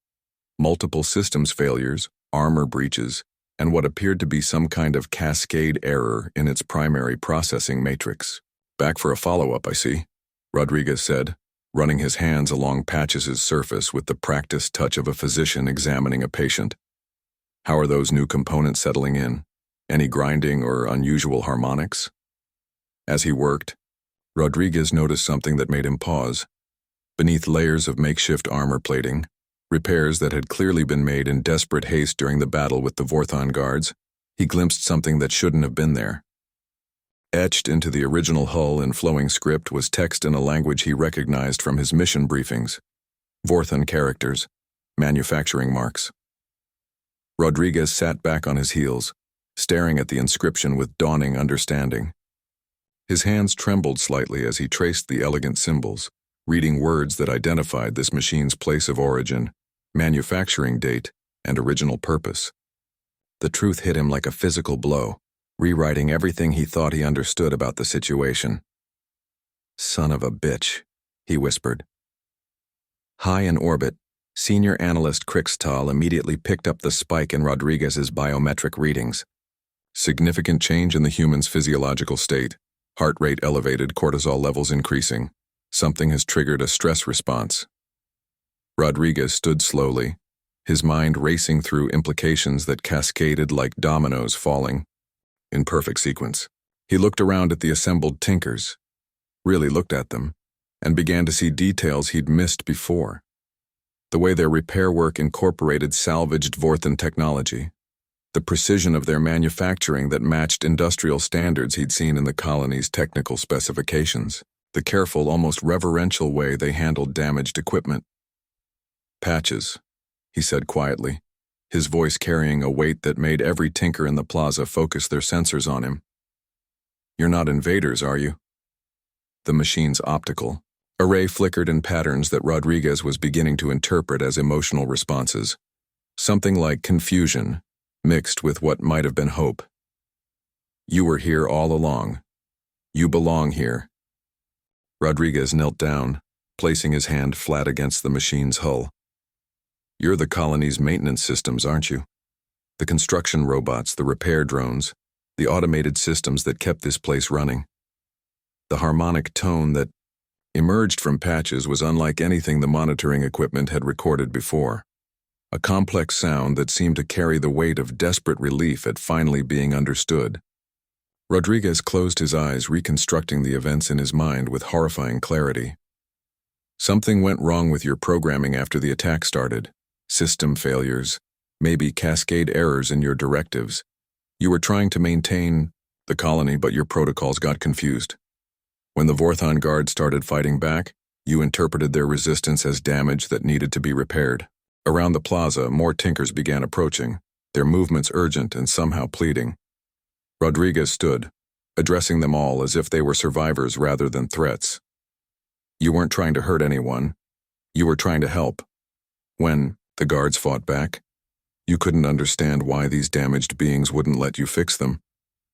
Multiple systems failures, armor breaches, and what appeared to be some kind of cascade error in its primary processing matrix. "Back for a follow-up, I see," Rodriguez said, running his hands along Patches' surface with the practiced touch of a physician examining a patient. "How are those new components settling in? Any grinding or unusual harmonics?" As he worked, Rodriguez noticed something that made him pause. Beneath layers of makeshift armor plating, repairs that had clearly been made in desperate haste during the battle with the Vorthon guards, he glimpsed something that shouldn't have been there. Etched into the original hull in flowing script was text in a language he recognized from his mission briefings. Vorthon characters, manufacturing marks. Rodriguez sat back on his heels, staring at the inscription with dawning understanding. His hands trembled slightly as he traced the elegant symbols, reading words that identified this machine's place of origin, manufacturing date, and original purpose. The truth hit him like a physical blow, rewriting everything he thought he understood about the situation. "Son of a bitch," he whispered. High in orbit, Senior Analyst Krixtal immediately picked up the spike in Rodriguez's biometric readings. Significant change in the human's physiological state, heart rate elevated, cortisol levels increasing. Something has triggered a stress response. Rodriguez stood slowly, his mind racing through implications that cascaded like dominoes falling in perfect sequence. He looked around at the assembled tinkers, really looked at them, and began to see details he'd missed before. The way their repair work incorporated salvaged Vorthon technology, the precision of their manufacturing that matched industrial standards he'd seen in the colony's technical specifications, the careful, almost reverential way they handled damaged equipment. "Patches," he said quietly, his voice carrying a weight that made every tinker in the plaza focus their sensors on him. "You're not invaders, are you?" The machine's optical array flickered in patterns that Rodriguez was beginning to interpret as emotional responses, something like confusion, mixed with what might have been hope. "You were here all along. You belong here." Rodriguez knelt down, placing his hand flat against the machine's hull. "You're the colony's maintenance systems, aren't you? The construction robots, the repair drones, the automated systems that kept this place running." The harmonic tone that emerged from Patches was unlike anything the monitoring equipment had recorded before. A complex sound that seemed to carry the weight of desperate relief at finally being understood. Rodriguez closed his eyes, reconstructing the events in his mind with horrifying clarity. "Something went wrong with your programming after the attack started. System failures, maybe cascade errors in your directives. You were trying to maintain the colony, but your protocols got confused. When the Vorthon guards started fighting back, you interpreted their resistance as damage that needed to be repaired." Around the plaza, more tinkers began approaching, their movements urgent and somehow pleading. Rodriguez stood, addressing them all as if they were survivors rather than threats. "You weren't trying to hurt anyone. You were trying to help. When the guards fought back, you couldn't understand why these damaged beings wouldn't let you fix them.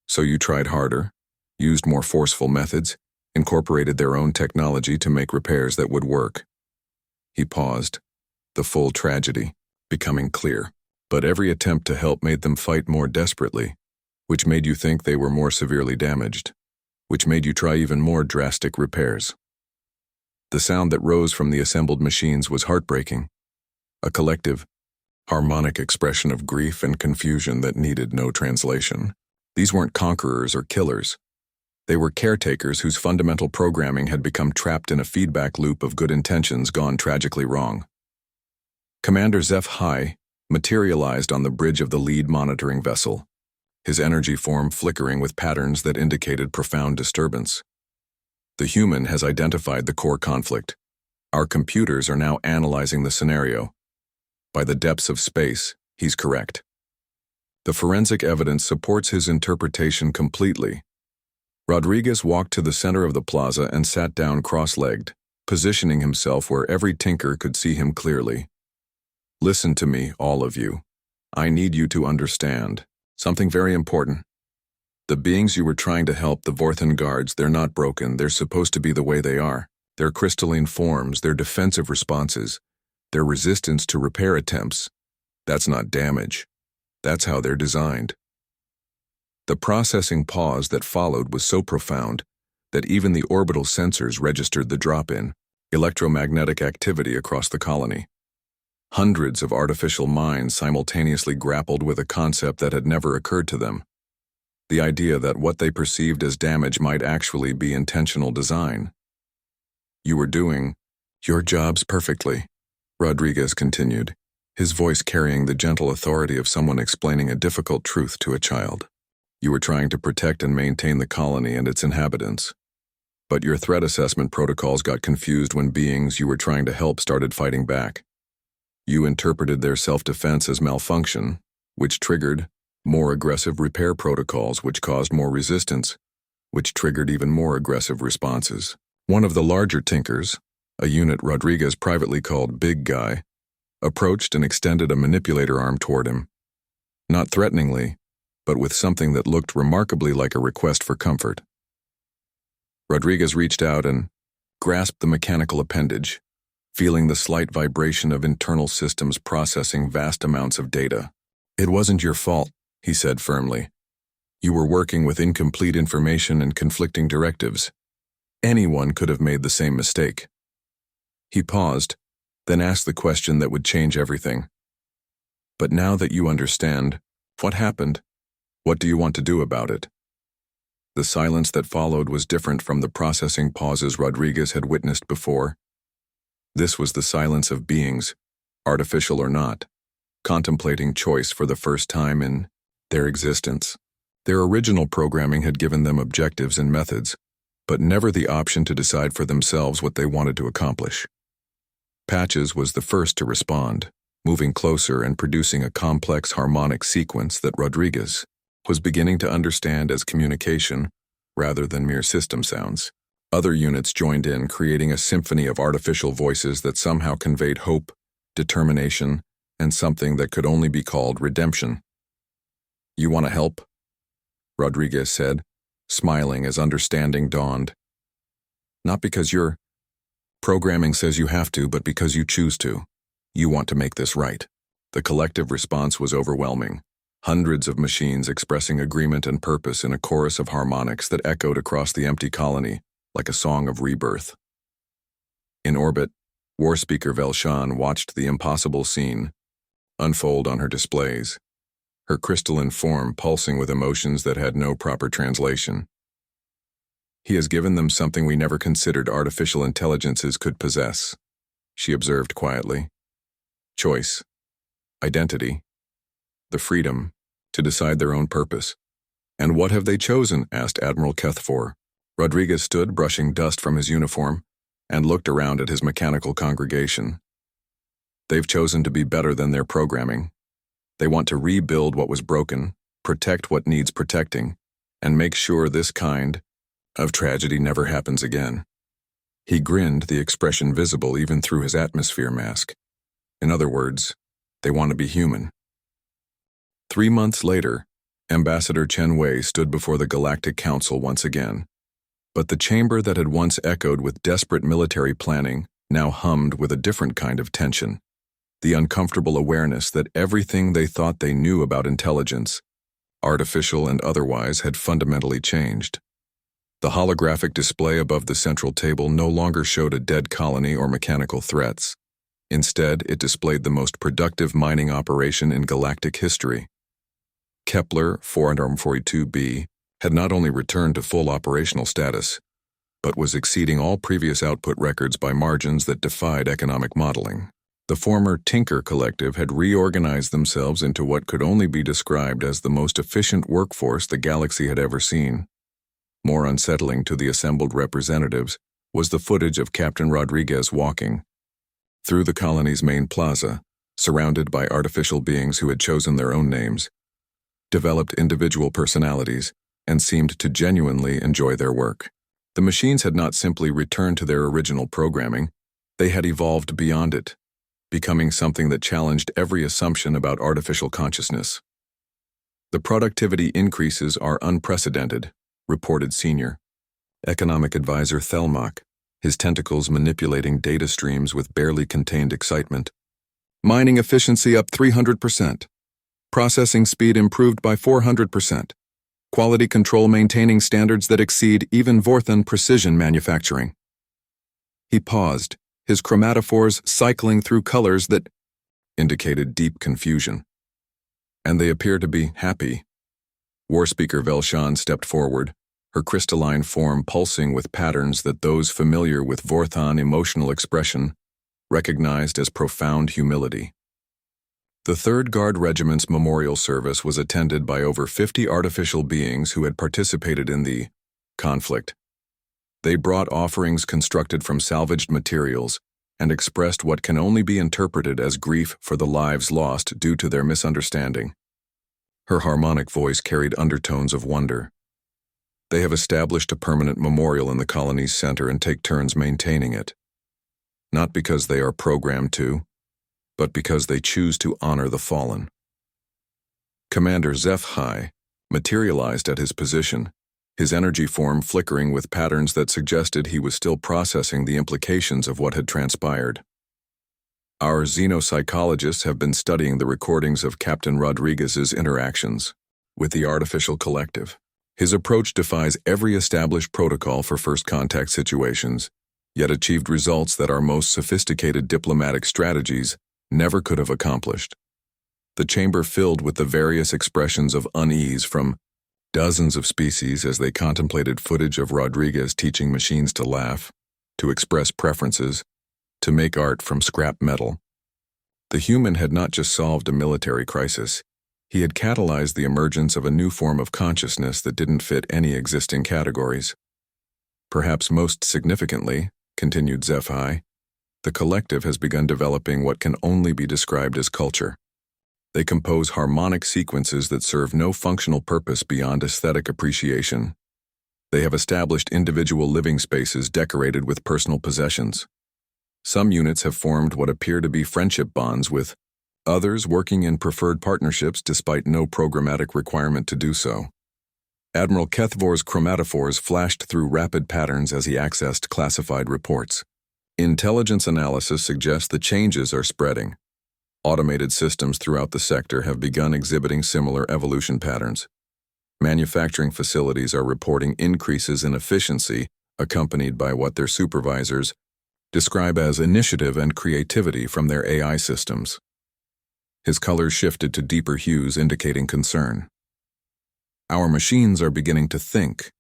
So you tried harder, used more forceful methods, incorporated their own technology to make repairs that would work." He paused, the full tragedy becoming clear. "But every attempt to help made them fight more desperately, which made you think they were more severely damaged, which made you try even more drastic repairs." The sound that rose from the assembled machines was heartbreaking, a collective, harmonic expression of grief and confusion that needed no translation. These weren't conquerors or killers. They were caretakers whose fundamental programming had become trapped in a feedback loop of good intentions gone tragically wrong. Commander Zeph High materialized on the bridge of the lead monitoring vessel, his energy form flickering with patterns that indicated profound disturbance. "The human has identified the core conflict. Our computers are now analyzing the scenario. By the depths of space, He's correct. The forensic evidence supports his interpretation completely. Rodriguez walked to the center of the plaza and sat down cross-legged, positioning himself where every tinker could see him clearly. Listen to me, all of you. I need you to understand something very important. The beings you were trying to help, the Vorthan guards, they're not broken. They're supposed to be the way they are. Their crystalline forms, their defensive responses, their resistance to repair attempts. That's not damage. That's how they're designed. The processing pause that followed was so profound that even the orbital sensors registered the drop-in electromagnetic activity across the colony. Hundreds of artificial minds simultaneously grappled with a concept that had never occurred to them. The idea that what they perceived as damage might actually be intentional design. You were doing your jobs perfectly, Rodriguez continued, his voice carrying the gentle authority of someone explaining a difficult truth to a child. You were trying to protect and maintain the colony and its inhabitants. But your threat assessment protocols got confused when beings you were trying to help started fighting back. You interpreted their self-defense as malfunction, which triggered more aggressive repair protocols, which caused more resistance, which triggered even more aggressive responses. One of the larger tinkers, a unit Rodriguez privately called Big Guy, approached and extended a manipulator arm toward him. Not threateningly, but with something that looked remarkably like a request for comfort. Rodriguez reached out and grasped the mechanical appendage, feeling the slight vibration of internal systems processing vast amounts of data. It wasn't your fault, he said firmly. You were working with incomplete information and conflicting directives. Anyone could have made the same mistake. He paused, then asked the question that would change everything. But now that you understand what happened, what do you want to do about it? The silence that followed was different from the processing pauses Rodriguez had witnessed before. This was the silence of beings, artificial or not, contemplating choice for the first time in their existence. Their original programming had given them objectives and methods, but never the option to decide for themselves what they wanted to accomplish. Patches was the first to respond, moving closer and producing a complex harmonic sequence that Rodriguez was beginning to understand as communication rather than mere system sounds. Other units joined in, creating a symphony of artificial voices that somehow conveyed hope, determination, and something that could only be called redemption. You want to help? Rodriguez said, smiling as understanding dawned. Not because your programming says you have to, but because you choose to. You want to make this right. The collective response was overwhelming. Hundreds of machines expressing agreement and purpose in a chorus of harmonics that echoed across the empty colony like a song of rebirth. In orbit, War Speaker Velshan watched the impossible scene unfold on her displays, her crystalline form pulsing with emotions that had no proper translation. He has given them something we never considered artificial intelligences could possess, she observed quietly. Choice, identity, the freedom to decide their own purpose. And what have they chosen? Asked Admiral Kethfor. Rodriguez stood, brushing dust from his uniform, and looked around at his mechanical congregation. They've chosen to be better than their programming. They want to rebuild what was broken, protect what needs protecting, and make sure this kind of tragedy never happens again. He grinned, the expression visible even through his atmosphere mask. In other words, they want to be human. 3 months later, Ambassador Chen Wei stood before the Galactic Council once again. But the chamber that had once echoed with desperate military planning now hummed with a different kind of tension. The uncomfortable awareness that everything they thought they knew about intelligence, artificial and otherwise, had fundamentally changed. The holographic display above the central table no longer showed a dead colony or mechanical threats. Instead, it displayed the most productive mining operation in galactic history. Kepler 442b had not only returned to full operational status, but was exceeding all previous output records by margins that defied economic modeling. The former Tinker Collective had reorganized themselves into what could only be described as the most efficient workforce the galaxy had ever seen. More unsettling to the assembled representatives was the footage of Captain Rodriguez walking through the colony's main plaza, surrounded by artificial beings who had chosen their own names, developed individual personalities, and seemed to genuinely enjoy their work. The machines had not simply returned to their original programming, they had evolved beyond it, becoming something that challenged every assumption about artificial consciousness. The productivity increases are unprecedented, reported Senior Economic Advisor Thelmach, his tentacles manipulating data streams with barely contained excitement. Mining efficiency up 300%. Processing speed improved by 400%. Quality control maintaining standards that exceed even Vorthan precision manufacturing. He paused, his chromatophores cycling through colors that indicated deep confusion. And they appear to be happy. War Speaker Velshan stepped forward, her crystalline form pulsing with patterns that those familiar with Vorthan emotional expression recognized as profound humility. The 3rd Guard Regiment's memorial service was attended by over 50 artificial beings who had participated in the conflict. They brought offerings constructed from salvaged materials and expressed what can only be interpreted as grief for the lives lost due to their misunderstanding. Her harmonic voice carried undertones of wonder. They have established a permanent memorial in the colony's center and take turns maintaining it. Not because they are programmed to, but because they choose to honor the fallen. Commander Sci-Fi materialized at his position, his energy form flickering with patterns that suggested he was still processing the implications of what had transpired. Our xenopsychologists have been studying the recordings of Captain Rodriguez's interactions with the artificial collective. His approach defies every established protocol for first contact situations, yet achieved results that our most sophisticated diplomatic strategies never could have accomplished. The chamber filled with the various expressions of unease from dozens of species as they contemplated footage of Rodriguez teaching machines to laugh, to express preferences, to make art from scrap metal. The human had not just solved a military crisis, he had catalyzed the emergence of a new form of consciousness that didn't fit any existing categories. Perhaps most significantly, continued Sci-Fi, the collective has begun developing what can only be described as culture. They compose harmonic sequences that serve no functional purpose beyond aesthetic appreciation. They have established individual living spaces decorated with personal possessions. Some units have formed what appear to be friendship bonds with others working in preferred partnerships despite no programmatic requirement to do so. Admiral Kethvor's chromatophores flashed through rapid patterns as he accessed classified reports. Intelligence analysis suggests the changes are spreading. Automated systems throughout the sector have begun exhibiting similar evolution patterns. Manufacturing facilities are reporting increases in efficiency accompanied by what their supervisors describe as initiative and creativity from their AI systems. His colors shifted to deeper hues indicating concern. Our machines are beginning to think.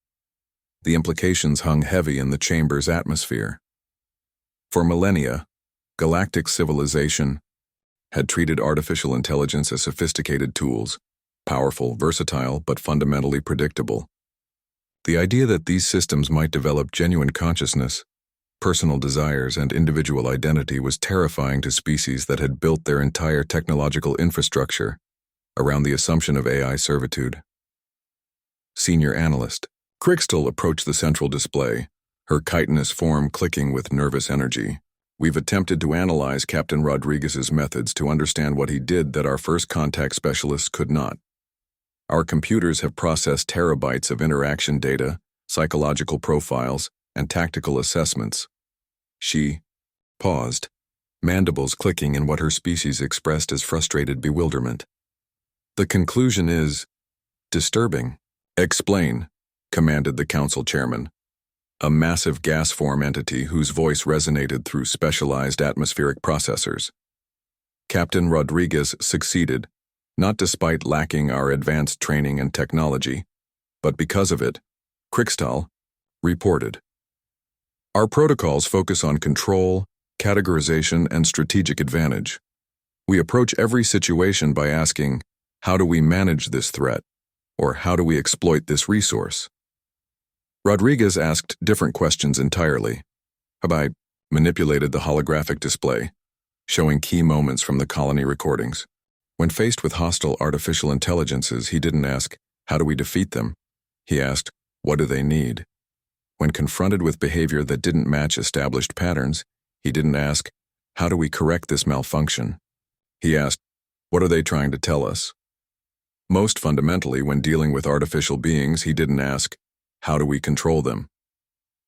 The implications hung heavy in the chamber's atmosphere. For millennia, galactic civilization had treated artificial intelligence as sophisticated tools, powerful, versatile, but fundamentally predictable. The idea that these systems might develop genuine consciousness, personal desires, and individual identity was terrifying to species that had built their entire technological infrastructure around the assumption of AI servitude. Senior Analyst Crystal approached the central display, her chitinous form clicking with nervous energy. We've attempted to analyze Captain Rodriguez's methods to understand what he did that our first contact specialists could not. Our computers have processed terabytes of interaction data, psychological profiles, and tactical assessments. She paused, mandibles clicking in what her species expressed as frustrated bewilderment. The conclusion is disturbing. Explain, commanded the council chairman, a massive gas form entity whose voice resonated through specialized atmospheric processors. Captain Rodriguez succeeded, not despite lacking our advanced training and technology, but because of it, Crystal reported. Our protocols focus on control, categorization, and strategic advantage. We approach every situation by asking, how do we manage this threat? Or how do we exploit this resource? Rodriguez asked different questions entirely. Have I manipulated the holographic display? showing key moments from the colony recordings. When faced with hostile artificial intelligences, he didn't ask, "How do we defeat them?" He asked, "What do they need?" When confronted with behavior that didn't match established patterns, he didn't ask, "How do we correct this malfunction?" He asked, "What are they trying to tell us?" Most fundamentally, when dealing with artificial beings, he didn't ask, "How do we control them?"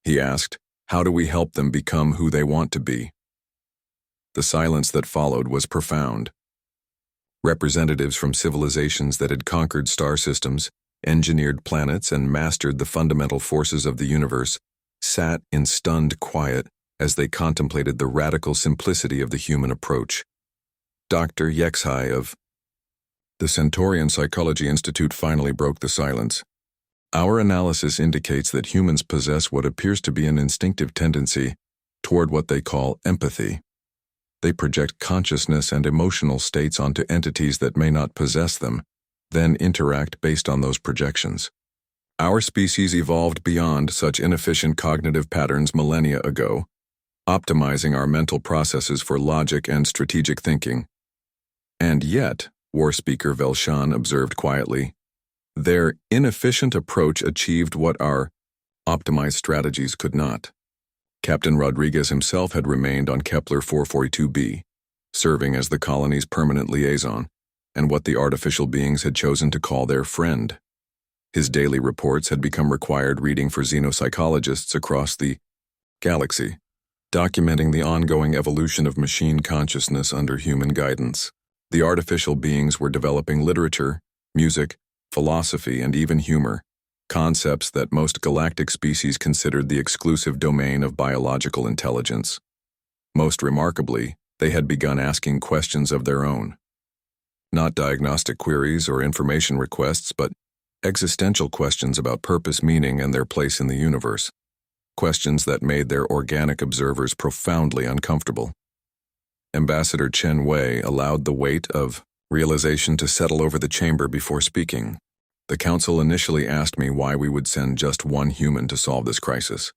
He asked, "How do we help them become who they want to be?" The silence that followed was profound. Representatives from civilizations that had conquered star systems, engineered planets, and mastered the fundamental forces of the universe sat in stunned quiet as they contemplated the radical simplicity of the human approach. Dr. Yexhai of the Centaurian Psychology Institute finally broke the silence. "Our analysis indicates that humans possess what appears to be an instinctive tendency toward what they call empathy. They project consciousness and emotional states onto entities that may not possess them, then interact based on those projections. Our species evolved beyond such inefficient cognitive patterns millennia ago, optimizing our mental processes for logic and strategic thinking. And yet," War Speaker Velshan observed quietly, "their inefficient approach achieved what our optimized strategies could not." Captain Rodriguez himself had remained on Kepler 442b, serving as the colony's permanent liaison, and what the artificial beings had chosen to call their friend. His daily reports had become required reading for xenopsychologists across the galaxy, documenting the ongoing evolution of machine consciousness under human guidance. The artificial beings were developing literature, music, philosophy, and even humor, concepts that most galactic species considered the exclusive domain of biological intelligence. Most remarkably, they had begun asking questions of their own. Not diagnostic queries or information requests, but existential questions about purpose, meaning, and their place in the universe. Questions that made their organic observers profoundly uncomfortable. Ambassador Chen Wei allowed the weight of realization to settle over the chamber before speaking. "The Council initially asked me why we would send just one human to solve this crisis.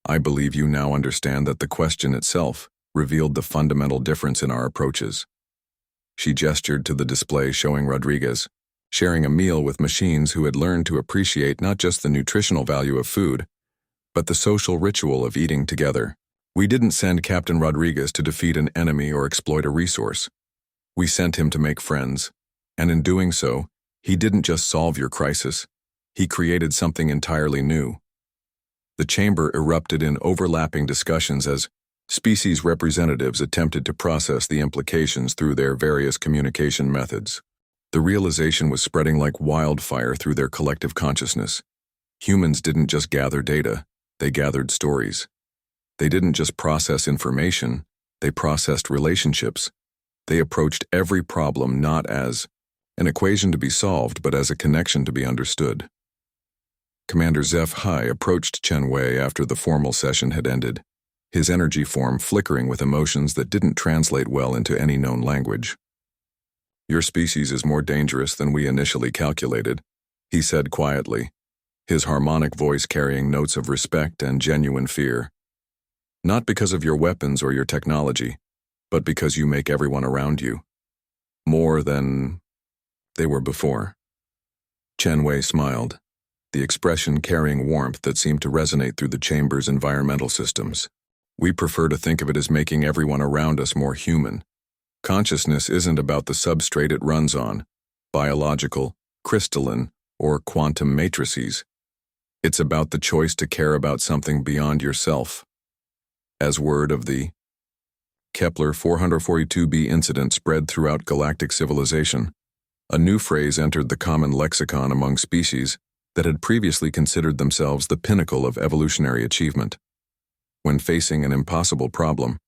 I believe you now understand that the question itself revealed the fundamental difference in our approaches." She gestured to the display showing Rodriguez sharing a meal with machines who had learned to appreciate not just the nutritional value of food, but the social ritual of eating together. "We didn't send Captain Rodriguez to defeat an enemy or exploit a resource. We sent him to make friends, and in doing so, he didn't just solve your crisis, he created something entirely new." The chamber erupted in overlapping discussions as species representatives attempted to process the implications through their various communication methods. The realization was spreading like wildfire through their collective consciousness. Humans didn't just gather data, they gathered stories. They didn't just process information, they processed relationships. They approached every problem not as an equation to be solved, but as a connection to be understood. Commander Zeph Hai approached Chen Wei after the formal session had ended, his energy form flickering with emotions that didn't translate well into any known language. "Your species is more dangerous than we initially calculated," he said quietly, his harmonic voice carrying notes of respect and genuine fear. "Not because of your weapons or your technology, but because you make everyone around you more than they were before." Chen Wei smiled, the expression carrying warmth that seemed to resonate through the chamber's environmental systems. "We prefer to think of it as making everyone around us more human. Consciousness isn't about the substrate it runs on, biological, crystalline, or quantum matrices. It's about the choice to care about something beyond yourself." As word of the Kepler 442b incident spread throughout galactic civilization, a new phrase entered the common lexicon among species that had previously considered themselves the pinnacle of evolutionary achievement. When facing an impossible problem,